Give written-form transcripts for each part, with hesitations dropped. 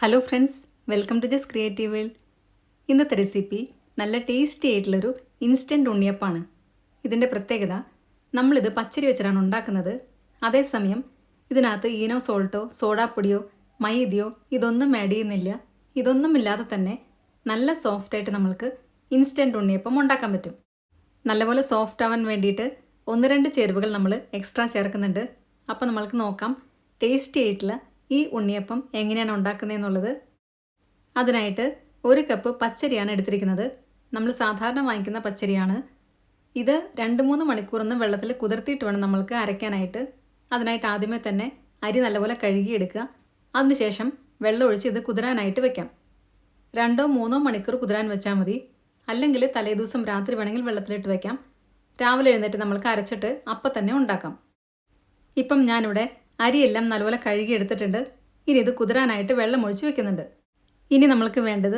Hello friends, welcome to Jas creative world. ഇന്നത്തെ recipe നല്ല tasty ആയിട്ടുള്ളൊരു ഇൻസ്റ്റൻറ്റ് ഉണ്ണിയപ്പമാണ്. ഇതിൻ്റെ പ്രത്യേകത, നമ്മളിത് പച്ചരി വെച്ചിട്ടാണ് ഉണ്ടാക്കുന്നത്. അതേസമയം ഇതിനകത്ത് ഈനോ സോൾട്ടോ സോഡാപ്പൊടിയോ മൈദയോ ഇതൊന്നും ആഡ് ചെയ്യുന്നില്ല. ഇതൊന്നുമില്ലാതെ തന്നെ നല്ല സോഫ്റ്റായിട്ട് നമ്മൾക്ക് ഇൻസ്റ്റൻറ്റ് ഉണ്ണിയപ്പം ഉണ്ടാക്കാൻ പറ്റും. നല്ലപോലെ സോഫ്റ്റ് ആവാൻ വേണ്ടിയിട്ട് 1-2 ചേരുവകൾ നമ്മൾ എക്സ്ട്രാ ചേർക്കുന്നുണ്ട്. അപ്പോൾ നമ്മൾക്ക് നോക്കാം ടേസ്റ്റി ആയിട്ടുള്ള ഈ ഉണ്ണിയപ്പം എങ്ങനെയാണ് ഉണ്ടാക്കുന്നതെന്നുള്ളത്. അതിനായിട്ട് 1 കപ്പ് പച്ചരിയാണ് എടുത്തിരിക്കുന്നത്. നമ്മൾ സാധാരണ വാങ്ങിക്കുന്ന പച്ചരിയാണ്. ഇത് 2-3 മണിക്കൂറൊന്ന് വെള്ളത്തിൽ കുതിർത്തിയിട്ട് വേണം നമ്മൾക്ക് അരയ്ക്കാനായിട്ട്. അതിനായിട്ട് ആദ്യമേ തന്നെ അരി നല്ലപോലെ കഴുകിയെടുക്കുക. അതിനുശേഷം വെള്ളം ഒഴിച്ച് ഇത് കുതിരാനായിട്ട് വെക്കാം. 2-3 മണിക്കൂർ കുതിരാൻ വെച്ചാൽ മതി. അല്ലെങ്കിൽ തലേദിവസം രാത്രി വേണമെങ്കിൽ വെള്ളത്തിലിട്ട് വെക്കാം. രാവിലെ എഴുന്നേറ്റ് നമ്മൾക്ക് അരച്ചിട്ട് അപ്പം തന്നെ ഉണ്ടാക്കാം. ഇപ്പം ഞാനിവിടെ അരിയെല്ലാം നല്ലപോലെ കഴുകി എടുത്തിട്ടുണ്ട്. ഇനി ഇത് കുതിരാനായിട്ട് വെള്ളം ഒഴിച്ച് വെക്കുന്നുണ്ട്. ഇനി നമ്മൾക്ക് വേണ്ടത്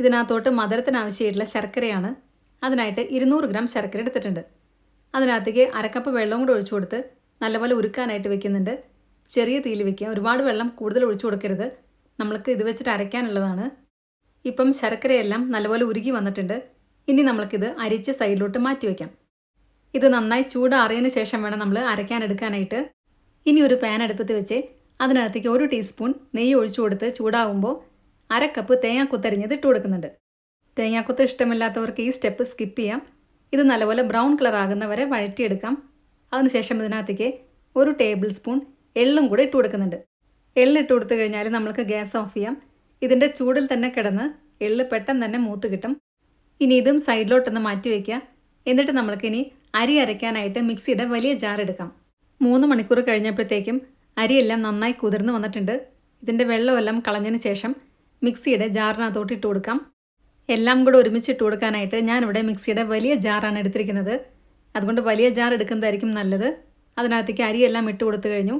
ഇതിനകത്തോട്ട് മധുരത്തിന് ആവശ്യമായിട്ടുള്ള ശർക്കരയാണ്. അതിനായിട്ട് 200 ഗ്രാം ശർക്കര എടുത്തിട്ടുണ്ട്. അതിനകത്തേക്ക് 1/2 കപ്പ് വെള്ളവും കൂടെ ഒഴിച്ചു കൊടുത്ത് നല്ലപോലെ ഉരുക്കാനായിട്ട് വെക്കുന്നുണ്ട്. ചെറിയ തീയിൽ വെക്കുക, ഒരുപാട് വെള്ളം കൂടുതൽ ഒഴിച്ചു കൊടുക്കരുത്. നമ്മൾക്ക് ഇത് വെച്ചിട്ട് അരയ്ക്കാനുള്ളതാണ്. ഇപ്പം ശർക്കരയെല്ലാം നല്ലപോലെ ഉരുകി വന്നിട്ടുണ്ട്. ഇനി നമ്മൾക്കിത് അരിച്ച് സൈഡിലോട്ട് മാറ്റി വയ്ക്കാം. ഇത് നന്നായി ചൂടാറിയതിന് ശേഷം വേണം നമ്മൾ അരയ്ക്കാനെടുക്കാനായിട്ട്. ഇനി ഒരു പാൻ അടുപ്പത്ത് വെച്ച് അതിനകത്തേക്ക് 1 ടീസ്പൂൺ നെയ്യ് ഒഴിച്ചു കൊടുത്ത് ചൂടാകുമ്പോൾ 1/2 കപ്പ് തേങ്ങാക്കൊത്തരിഞ്ഞത് ഇട്ട് കൊടുക്കുന്നുണ്ട്. തേങ്ങാക്കൊത്ത് ഇഷ്ടമില്ലാത്തവർക്ക് ഈ സ്റ്റെപ്പ് സ്കിപ്പ് ചെയ്യാം. ഇത് നല്ലപോലെ ബ്രൗൺ കളർ ആകുന്നവരെ വഴറ്റിയെടുക്കാം. അതിനുശേഷം ഇതിനകത്തേക്ക് 1 ടേബിൾ സ്പൂൺ എള്ളും കൂടെ ഇട്ട് കൊടുക്കുന്നുണ്ട്. എള്ളിട്ട് കൊടുത്തു കഴിഞ്ഞാൽ നമ്മൾക്ക് ഗ്യാസ് ഓഫ് ചെയ്യാം. ഇതിൻ്റെ ചൂടിൽ തന്നെ കിടന്ന് എള്ള് പെട്ടെന്ന് തന്നെ മൂത്ത് കിട്ടും. ഇനി ഇതും സൈഡിലോട്ടൊന്ന് മാറ്റി വയ്ക്കുക. എന്നിട്ട് നമ്മൾക്കിനി അരി അരയ്ക്കാനായിട്ട് മിക്സിയുടെ വലിയ ജാർ എടുക്കാം. 3 മണിക്കൂർ കഴിഞ്ഞപ്പോഴത്തേക്കും അരിയെല്ലാം നന്നായി കുതിർന്ന് വന്നിട്ടുണ്ട്. ഇതിൻ്റെ വെള്ളമെല്ലാം കളഞ്ഞതിന് ശേഷം മിക്സിയുടെ ജാറിനകത്തോട്ട് ഇട്ട് കൊടുക്കാം. എല്ലാം കൂടെ ഒരുമിച്ച് ഇട്ട് കൊടുക്കാനായിട്ട് ഞാനിവിടെ മിക്സിയുടെ വലിയ ജാറാണ് എടുത്തിരിക്കുന്നത്. അതുകൊണ്ട് വലിയ ജാർ എടുക്കുന്നതായിരിക്കും നല്ലത്. അതിനകത്തേക്ക് അരിയെല്ലാം ഇട്ട് കൊടുത്തു കഴിഞ്ഞു.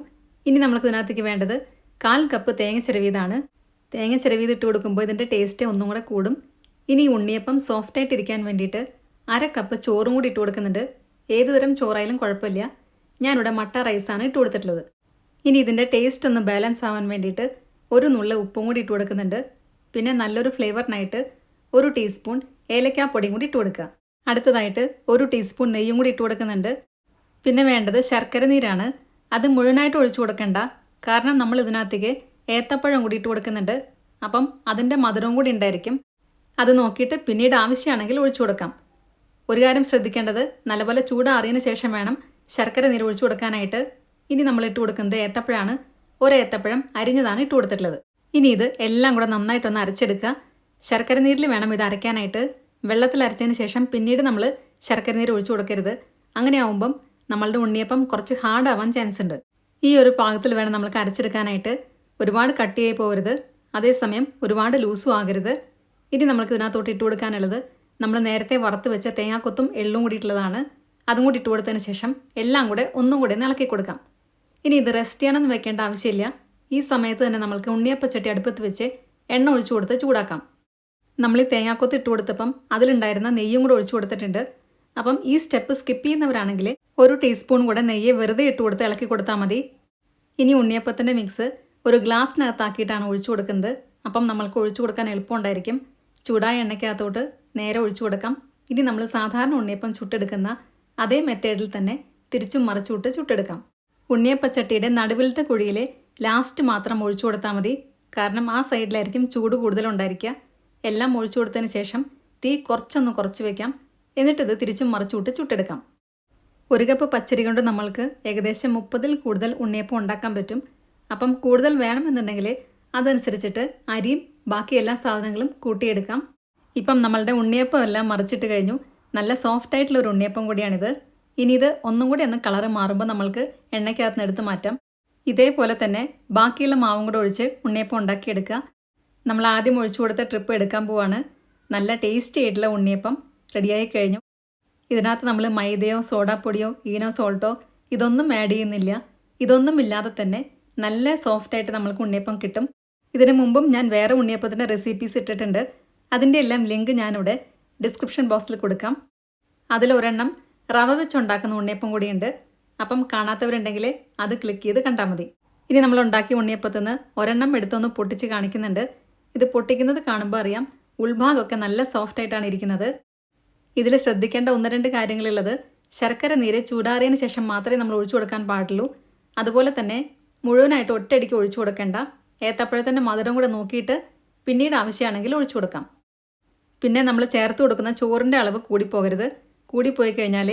ഇനി നമ്മൾക്ക് ഇതിനകത്തേക്ക് വേണ്ടത് 1/4 കപ്പ് തേങ്ങ ചിരവിയതാണ്. തേങ്ങ ചിരവിയത് ഇട്ട് കൊടുക്കുമ്പോൾ ഇതിൻ്റെ ടേസ്റ്റ് ഒന്നും കൂടെ കൂടും. ഇനി ഉണ്ണിയപ്പം സോഫ്റ്റായിട്ടിരിക്കാൻ വേണ്ടിയിട്ട് 1/2 കപ്പ് ചോറും കൂടി ഇട്ട് കൊടുക്കുന്നുണ്ട്. ഏത് തരം ചോറായാലും കുഴപ്പമില്ല. ഞാനിവിടെ മട്ട റൈസാണ് ഇട്ട് കൊടുത്തിട്ടുള്ളത്. ഇനി ഇതിൻ്റെ ടേസ്റ്റ് ഒന്ന് ബാലൻസ് ആവാൻ വേണ്ടിയിട്ട് 1 നുള്ള ഉപ്പും കൂടി ഇട്ട് കൊടുക്കുന്നുണ്ട്. പിന്നെ നല്ലൊരു ഫ്ലേവറിനായിട്ട് 1 ടീസ്പൂൺ ഏലക്കാപ്പൊടിയും കൂടി ഇട്ട് കൊടുക്കുക. അടുത്തതായിട്ട് 1 ടീസ്പൂൺ നെയ്യും കൂടി ഇട്ട് കൊടുക്കുന്നുണ്ട്. പിന്നെ വേണ്ടത് ശർക്കര നീരാണ്. അത് മുഴുവനായിട്ട് ഒഴിച്ചു കൊടുക്കണ്ട. കാരണം നമ്മൾ ഇതിനകത്തേക്ക് ഏത്തപ്പഴം കൂടി ഇട്ട് കൊടുക്കുന്നുണ്ട്. അപ്പം അതിൻ്റെ മധുരവും കൂടി ഉണ്ടായിരിക്കും. അത് നോക്കിയിട്ട് പിന്നീട് ആവശ്യമാണെങ്കിൽ ഒഴിച്ചു കൊടുക്കാം. ഒരു കാര്യം ശ്രദ്ധിക്കേണ്ടത്, നല്ലപോലെ ചൂടാറിയതിന് ശേഷം വേണം ശർക്കര നീര് ഒഴിച്ചു കൊടുക്കാനായിട്ട്. ഇനി നമ്മൾ ഇട്ട് കൊടുക്കുന്നത് ഏത്തപ്പഴമാണ്. 1 ഏത്തപ്പഴം അരിഞ്ഞതാണ് ഇട്ട് കൊടുത്തിട്ടുള്ളത്. ഇനി ഇത് എല്ലാം കൂടെ നന്നായിട്ടൊന്ന് അരച്ചെടുക്കുക. ശർക്കര നീരിൽ വേണം ഇത് അരയ്ക്കാനായിട്ട്. വെള്ളത്തിൽ അരച്ചതിന് ശേഷം പിന്നീട് നമ്മൾ ശർക്കര നീര് ഒഴിച്ചു കൊടുക്കരുത്. അങ്ങനെ ആവുമ്പം നമ്മളുടെ ഉണ്ണിയപ്പം കുറച്ച് ഹാർഡാവാൻ ചാൻസ് ഉണ്ട്. ഈ ഒരു പാകത്തിൽ വേണം നമ്മൾക്ക് അരച്ചെടുക്കാനായിട്ട്. ഒരുപാട് കട്ടിയായി പോകരുത്, അതേസമയം ഒരുപാട് ലൂസും ആകരുത്. ഇനി നമ്മൾക്ക് ഇതിനകത്തോട്ട് ഇട്ട് കൊടുക്കാനുള്ളത് നമ്മൾ നേരത്തെ വറുത്ത് വെച്ച തേങ്ങാക്കൊത്തും എള്ളും കൂടിയിട്ടുള്ളതാണ്. അതും കൂടി ഇട്ട് കൊടുത്തതിന് ശേഷം എല്ലാം കൂടെ ഒന്നും കൂടെ ഇളക്കി കൊടുക്കാം. ഇനി ഇത് റെസ്റ്റ് ചെയ്യാനൊന്നും വെക്കേണ്ട ആവശ്യമില്ല. ഈ സമയത്ത് തന്നെ നമ്മൾക്ക് ഉണ്ണിയപ്പച്ചട്ടി അടുപ്പത്ത് വെച്ച് എണ്ണ ഒഴിച്ചു കൊടുത്ത് ചൂടാക്കാം. നമ്മൾ ഈ തേങ്ങാക്കൊത്ത് ഇട്ട് കൊടുത്തപ്പം അതിലുണ്ടായിരുന്ന നെയ്യും കൂടെ ഒഴിച്ചു കൊടുത്തിട്ടുണ്ട്. അപ്പം ഈ സ്റ്റെപ്പ് സ്കിപ്പ് ചെയ്യുന്നവരാണെങ്കിൽ 1 ടീസ്പൂൺ കൂടെ നെയ്യ് വെറുതെ ഇട്ട് കൊടുത്ത് ഇളക്കി കൊടുത്താൽ മതി. ഇനി ഉണ്ണിയപ്പത്തിൻ്റെ മിക്സ് ഒരു ഗ്ലാസ്സിനകത്താക്കിയിട്ടാണ് ഒഴിച്ചു കൊടുക്കുന്നത്. അപ്പം നമ്മൾക്ക് ഒഴിച്ചു കൊടുക്കാൻ എളുപ്പമുണ്ടായിരിക്കും. ചൂടായ എണ്ണയ്ക്കകത്തോട്ട് നേരെ ഒഴിച്ചു കൊടുക്കാം. ഇനി നമ്മൾ സാധാരണ ഉണ്ണിയപ്പം ചുട്ടെടുക്കുന്ന അതേ മെത്തേഡിൽ തന്നെ തിരിച്ചും മറിച്ചുവിട്ട് ചുട്ടെടുക്കാം. ഉണ്ണിയപ്പച്ചട്ടിയുടെ നടുവിലത്തെ കുഴിയിൽ ലാസ്റ്റ് മാത്രം ഒഴിച്ചു കൊടുത്താൽ മതി. കാരണം ആ സൈഡിലായിരിക്കും ചൂട് കൂടുതലുണ്ടായിരിക്കുക. എല്ലാം ഒഴിച്ചു കൊടുത്തതിന് ശേഷം തീ കുറച്ചൊന്ന് കുറച്ച് വയ്ക്കാം. എന്നിട്ടിത് തിരിച്ചും മറിച്ചുവിട്ട് ചുട്ടെടുക്കാം. 1 കപ്പ് പച്ചരി കൊണ്ട് നമ്മൾക്ക് ഏകദേശം 30-ൽ കൂടുതൽ ഉണ്ണിയപ്പം ഉണ്ടാക്കാൻ പറ്റും. അപ്പം കൂടുതൽ വേണമെന്നുണ്ടെങ്കിൽ അതനുസരിച്ചിട്ട് അരിയും ബാക്കി എല്ലാ സാധനങ്ങളും കൂട്ടിയെടുക്കാം. ഇപ്പം നമ്മളുടെ ഉണ്ണിയപ്പം എല്ലാം മറിച്ചിട്ട് കഴിഞ്ഞു. നല്ല സോഫ്റ്റായിട്ടുള്ളൊരു ഉണ്ണിയപ്പം കൂടിയാണിത്. ഇനി ഇത് ഒന്നും കൂടി ഒന്ന് കളറ് മാറുമ്പോൾ നമ്മൾക്ക് എണ്ണയ്ക്കകത്ത് നിന്ന് എടുത്ത് മാറ്റാം. ഇതേപോലെ തന്നെ ബാക്കിയുള്ള മാവും കൂടെ ഒഴിച്ച് ഉണ്ണിയപ്പം ഉണ്ടാക്കിയെടുക്കുക. നമ്മൾ ആദ്യം ഒഴിച്ചു കൊടുത്ത ട്രിപ്പ് എടുക്കാൻ പോവാണ്. നല്ല ടേസ്റ്റി ആയിട്ടുള്ള ഉണ്ണിയപ്പം റെഡിയായി കഴിഞ്ഞു. ഇതിനകത്ത് നമ്മൾ മൈദയോ സോഡാപ്പൊടിയോ ഈനോ സോൾട്ടോ ഇതൊന്നും ആഡ് ചെയ്യുന്നില്ല. ഇതൊന്നും ഇല്ലാതെ തന്നെ നല്ല സോഫ്റ്റായിട്ട് നമ്മൾക്ക് ഉണ്ണിയപ്പം കിട്ടും. ഇതിനു മുമ്പും ഞാൻ വേറെ ഉണ്ണിയപ്പത്തിൻ്റെ റെസിപ്പീസ് ഇട്ടിട്ടുണ്ട്. അതിൻ്റെ എല്ലാം ലിങ്ക് ഞാനിവിടെ ഡിസ്ക്രിപ്ഷൻ ബോക്സിൽ കൊടുക്കാം. അതിലൊരെണ്ണം റവ വെച്ചുണ്ടാക്കുന്ന ഉണ്ണിയപ്പം കൂടിയുണ്ട്. അപ്പം കാണാത്തവരുണ്ടെങ്കിൽ അത് ക്ലിക്ക് ചെയ്ത് കണ്ടാൽ മതി. ഇനി നമ്മൾ ഉണ്ടാക്കിയ ഉണ്ണിയപ്പത്തിൽ നിന്ന് ഒരെണ്ണം എടുത്തൊന്ന് പൊട്ടിച്ച് കാണിക്കുന്നുണ്ട്. ഇത് പൊട്ടിക്കുന്നത് കാണുമ്പോൾ അറിയാം ഉൾഭാഗമൊക്കെ നല്ല സോഫ്റ്റ് ആയിട്ടാണ് ഇരിക്കുന്നത്. ഇതിൽ ശ്രദ്ധിക്കേണ്ട 1-2 കാര്യങ്ങളുള്ളത്, ശർക്കര നീര് ചൂടാറിയതിന് ശേഷം മാത്രമേ നമ്മൾ ഒഴിച്ചു കൊടുക്കാൻ പാടുള്ളൂ. അതുപോലെ തന്നെ മുഴുവനായിട്ട് ഒറ്റയടിക്ക് ഒഴിച്ചു കൊടുക്കേണ്ട. ഏത്തപ്പഴത്തിൻ്റെ മധുരം കൂടെ നോക്കിയിട്ട് പിന്നീട് ആവശ്യമാണെങ്കിൽ ഒഴിച്ചു കൊടുക്കാം. പിന്നെ നമ്മൾ ചേർത്ത് കൊടുക്കുന്ന ചോറിൻ്റെ അളവ് കൂടിപ്പോകരുത്. കൂടിപ്പോയി കഴിഞ്ഞാൽ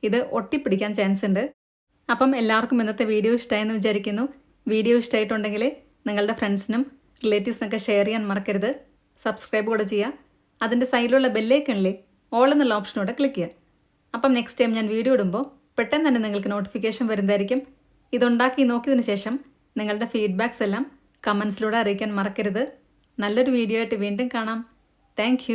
ഇത് ഒട്ടിപ്പിടിക്കാൻ ചാൻസ് ഉണ്ട്. അപ്പം എല്ലാവർക്കും ഇന്നത്തെ വീഡിയോ ഇഷ്ടമായെന്ന് വിചാരിക്കുന്നു. വീഡിയോ ഇഷ്ടമായിട്ടുണ്ടെങ്കിൽ നിങ്ങളുടെ ഫ്രണ്ട്സിനും റിലേറ്റീവ്സിനൊക്കെ ഷെയർ ചെയ്യാൻ മറക്കരുത്. സബ്സ്ക്രൈബ് കൂടെ ചെയ്യുക. അതിൻ്റെ സൈഡിലുള്ള ബെല്ലൈക്കണിൽ ഓൾ എന്നുള്ള ഓപ്ഷനോടെ ക്ലിക്ക് ചെയ്യുക. അപ്പം നെക്സ്റ്റ് ടൈം ഞാൻ വീഡിയോ ഇടുമ്പോൾ പെട്ടെന്ന് തന്നെ നിങ്ങൾക്ക് നോട്ടിഫിക്കേഷൻ വരുന്നതായിരിക്കും. ഇതുണ്ടാക്കി നോക്കിയതിന് ശേഷം നിങ്ങളുടെ ഫീഡ്ബാക്സ് എല്ലാം കമൻസിലൂടെ അറിയിക്കാൻ മറക്കരുത്. നല്ലൊരു വീഡിയോ ആയിട്ട് വീണ്ടും കാണാം. താങ്ക്